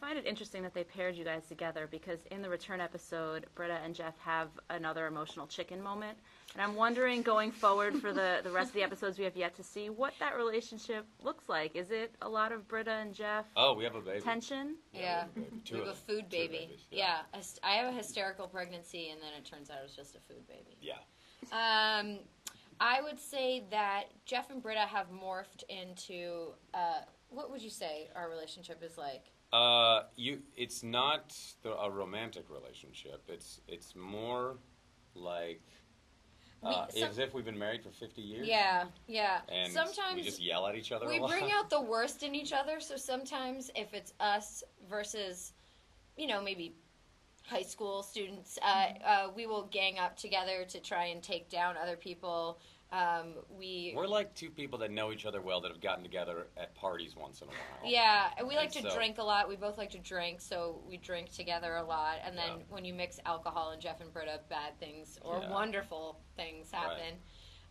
find it interesting that they paired you guys together because in the return episode, Britta and Jeff have another emotional chicken moment. And I'm wondering, going forward for the rest of the episodes we have yet to see, what that relationship looks like. Is it a lot of Britta and Jeff? Oh, we have a baby. Tension? Yeah. We have a food baby. Babies, yeah. I have a hysterical pregnancy, and then it turns out it was just a food baby. Yeah. I would say that Jeff and Britta have morphed into, what would you say our relationship is like? It's not a romantic relationship. It's more like as if we've been married for 50 years. Yeah, yeah. And sometimes we just yell at each other a lot. We bring out the worst in each other, so sometimes if it's us versus, maybe high school students, we will gang up together to try and take down other people. We're like two people that know each other well that have gotten together at parties once in a while. Yeah, and we like to drink a lot. We both like to drink, so we drink together a lot. And then when you mix alcohol and Jeff and Britta, bad things or wonderful things happen.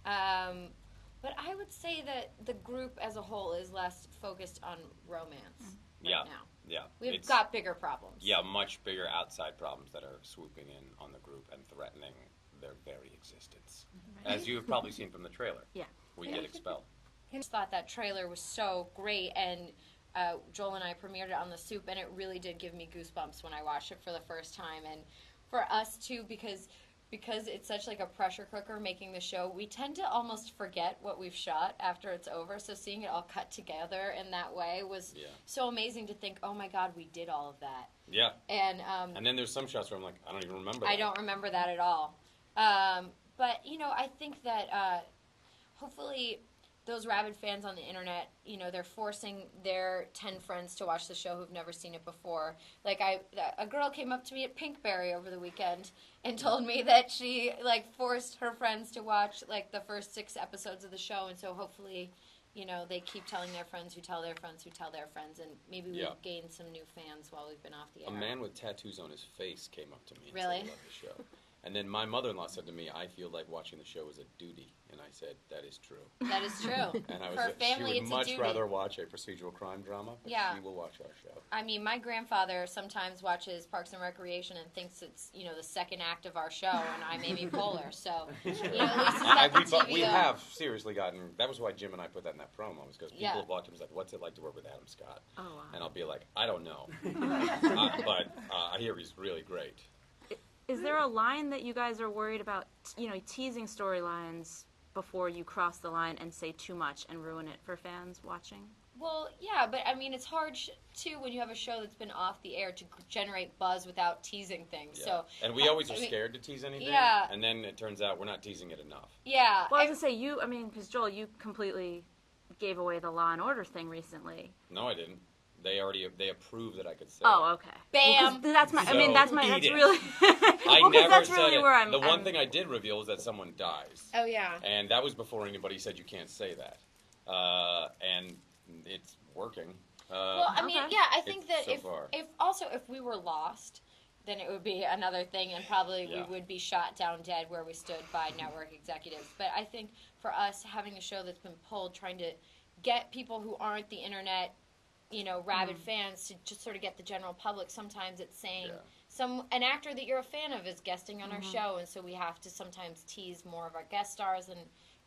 Right. But I would say that the group as a whole is less focused on romance now. Yeah. We've got bigger problems. Yeah, much bigger outside problems that are swooping in on the group and threatening their very existence. Right. As you've probably seen from the trailer. Yeah. We get expelled. I just thought that trailer was so great, and Joel and I premiered it on The Soup, and it really did give me goosebumps when I watched it for the first time. And for us, too, because it's such like a pressure cooker making the show, we tend to almost forget what we've shot after it's over. So seeing it all cut together in that way was so amazing to think, oh, my God, we did all of that. Yeah. And then there's some shots where I'm like, I don't even remember that. I don't remember that at all. But, I think that hopefully those rabid fans on the internet, they're forcing their 10 friends to watch the show who've never seen it before. Like, a girl came up to me at Pinkberry over the weekend and told me that she, forced her friends to watch, the first 6 episodes of the show. And so hopefully, they keep telling their friends who tell their friends who tell their friends. And maybe we've gained some new fans while we've been off the air. A man with tattoos on his face came up to me and really? said he loved the show. And then my mother-in-law said to me, I feel like watching the show is a duty. And I said, that is true. That is true. And I was For a family, she would much duty. rather watch a procedural crime drama, but she will watch our show. I mean, my grandfather sometimes watches Parks and Recreation and thinks it's, the second act of our show, and I may be polar. So, at least it's not the TV, we have seriously gotten, that was why Jim and I put that in that promo, was because people have walked up and said, what's it like to work with Adam Scott? Oh, wow. And I'll be like, I don't know. But I hear he's really great. Is there a line that you guys are worried about, teasing storylines before you cross the line and say too much and ruin it for fans watching? Well, yeah, but I mean, it's hard too when you have a show that's been off the air to generate buzz without teasing things. Yeah. So, and we always are scared to tease anything. Yeah. And then it turns out we're not teasing it enough. Yeah. Well, I was going to say, because Joel, you completely gave away the Law and Order thing recently. No, I didn't. They approved that I could say. Oh, okay. Bam. Well, that's really. That's really it. where I'm. The one thing I did reveal is that someone dies. Oh yeah. And that was before anybody said you can't say that. And it's working. Well, I mean, I think that so if we were lost, then it would be another thing, and probably we would be shot down dead where we stood by network executives. But I think for us, having a show that's been pulled, trying to get people who aren't the internet, rabid fans to just sort of get the general public. Sometimes it's saying an actor that you're a fan of is guesting on our show, and so we have to sometimes tease more of our guest stars than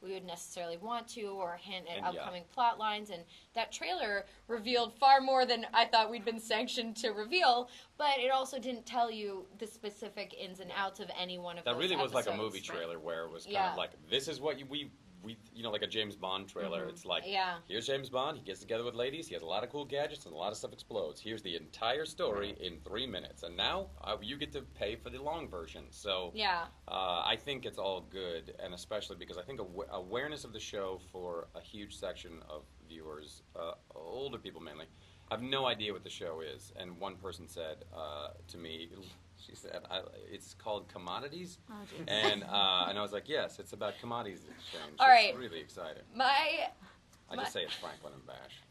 we would necessarily want to, or hint at upcoming plot lines. And that trailer revealed far more than I thought we'd been sanctioned to reveal, but it also didn't tell you the specific ins and outs of any one of those episodes. That really was like a movie Right. trailer where it was kind of like, this is what we like a James Bond trailer. It's like, here's James Bond, he gets together with ladies, he has a lot of cool gadgets, and a lot of stuff explodes. Here's the entire story in 3 minutes. And now you get to pay for the long version. So I think it's all good, and especially because I think awareness of the show for a huge section of viewers, older people mainly, have no idea what the show is. And one person said to me, she said, it's called Commodities. Oh, geez. And I was like, yes, it's about commodities exchange. All right. It's really exciting. I just say it's Franklin and Bash.